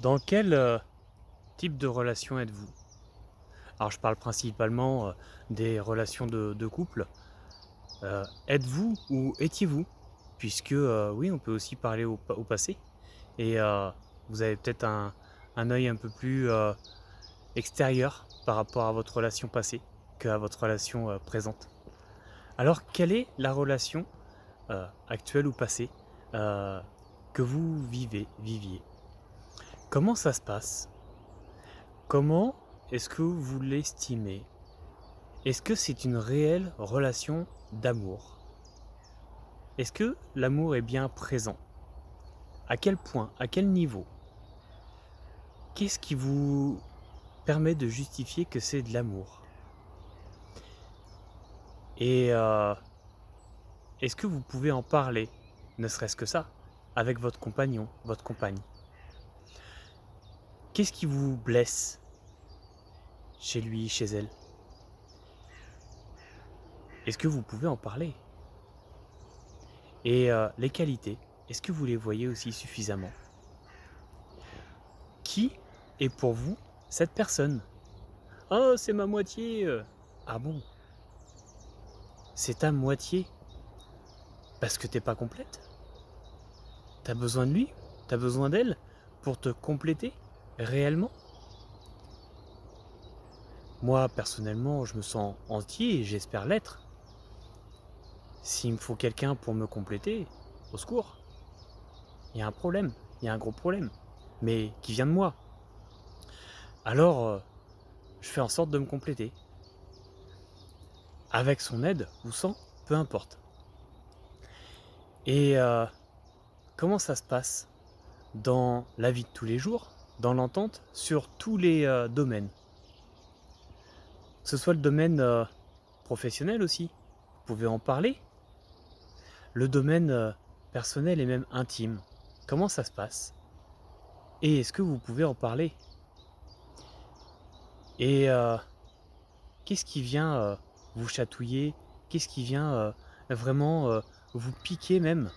Dans quel type de relation êtes-vous? Alors je parle principalement des relations de couple. Êtes-vous ou étiez-vous? Puisque oui, on peut aussi parler au passé. Et vous avez peut-être un œil un peu plus extérieur par rapport à votre relation passée qu'à votre relation présente. Alors quelle est la relation actuelle ou passée euh, que vous viviez? Comment ça se passe? Comment est-ce que vous l'estimez? Est-ce que c'est une réelle relation d'amour? Est-ce que l'amour est bien présent? À quel point? À quel niveau? Qu'est-ce qui vous permet de justifier que c'est de l'amour? Et est-ce que vous pouvez en parler, ne serait-ce que ça, avec votre compagnon, votre compagne? Qu'est-ce qui vous blesse chez lui, chez elle? Est-ce que vous pouvez en parler? Et les qualités, est-ce que vous les voyez aussi suffisamment? Qui est pour vous cette personne? Oh, c'est ma moitié. Ah bon? C'est ta moitié parce que t'es pas complète? T'as besoin de lui? T'as besoin d'elle pour te compléter réellement? Moi, personnellement, je me sens entier et j'espère l'être. S'il me faut quelqu'un pour me compléter, au secours, il y a un problème, il y a un gros problème, mais qui vient de moi. Alors, je fais en sorte de me compléter. Avec son aide ou sans, peu importe. Et comment ça se passe dans la vie de tous les jours, dans l'entente, sur tous les domaines? Que ce soit le domaine professionnel aussi, vous pouvez en parler. Le domaine personnel et même intime, comment ça se passe? Et est-ce que vous pouvez en parler? Et qu'est-ce qui vient vous chatouiller? Qu'est-ce qui vient vraiment vous piquer même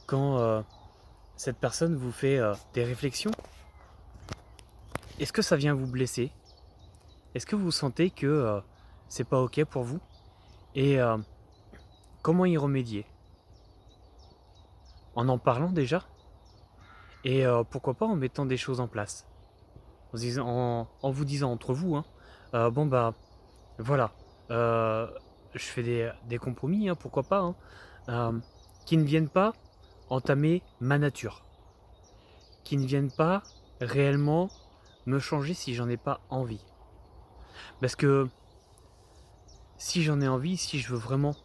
quand cette personne vous fait des réflexions? Est-ce que ça vient vous blesser? Est-ce que vous sentez que c'est pas ok pour vous? Et comment y remédier? En parlant déjà? Et pourquoi pas en mettant des choses en place? En vous disant entre vous, hein, bon bah voilà, je fais des compromis, hein, pourquoi pas, hein, euh, qui ne viennent pas entamer ma nature, qui ne viennent pas réellement me changer si j'en ai pas envie. Parce que si j'en ai envie, si je veux vraiment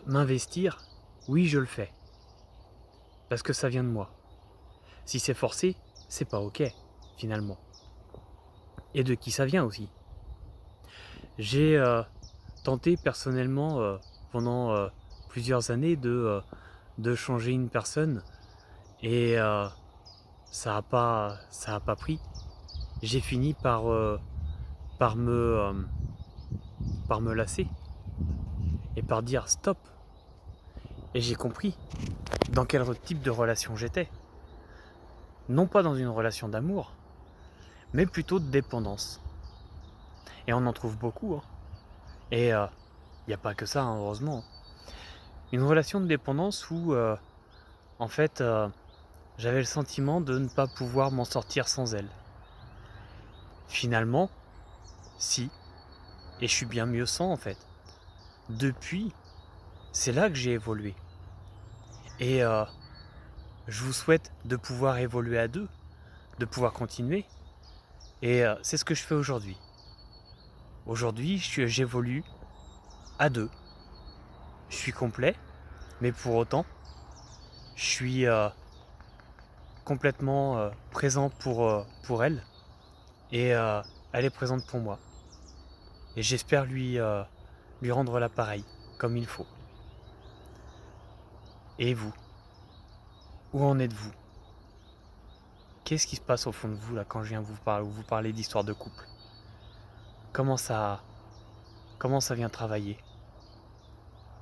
m'investir, oui je le fais, parce que ça vient de moi. Si c'est forcé, c'est pas ok, finalement. Et de qui ça vient aussi. J'ai tenté personnellement pendant plusieurs années de changer une personne et ça a pas pris. J'ai fini par me, euh, par me lasser et par dire stop. Et j'ai compris dans quel type de relation j'étais. Non pas dans une relation d'amour, mais plutôt de dépendance. Et on en trouve beaucoup, hein. Et il n'y a pas que ça, hein, heureusement. Une relation de dépendance où, en fait, j'avais le sentiment de ne pas pouvoir m'en sortir sans elle. Finalement, si, et je suis bien mieux sans en fait. Depuis, c'est là que j'ai évolué. Et je vous souhaite de pouvoir évoluer à deux, de pouvoir continuer. Et c'est ce que je fais aujourd'hui. Aujourd'hui, j'évolue à deux. Je suis complet, mais pour autant, je suis complètement présent pour elle. Et elle est présente pour moi. Et j'espère lui rendre l'appareil comme il faut. Et vous, où en êtes-vous? Qu'est-ce qui se passe au fond de vous là quand je viens vous parler d'histoire de couple? Comment ça, comment ça vient travailler?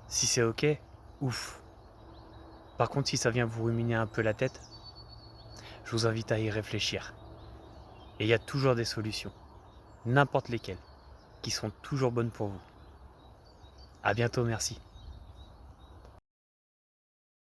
Si c'est ok, ouf. Par contre, si ça vient vous ruminer un peu la tête, je vous invite à y réfléchir. Et il y a toujours des solutions, n'importe lesquelles, qui sont toujours bonnes pour vous. À bientôt, merci.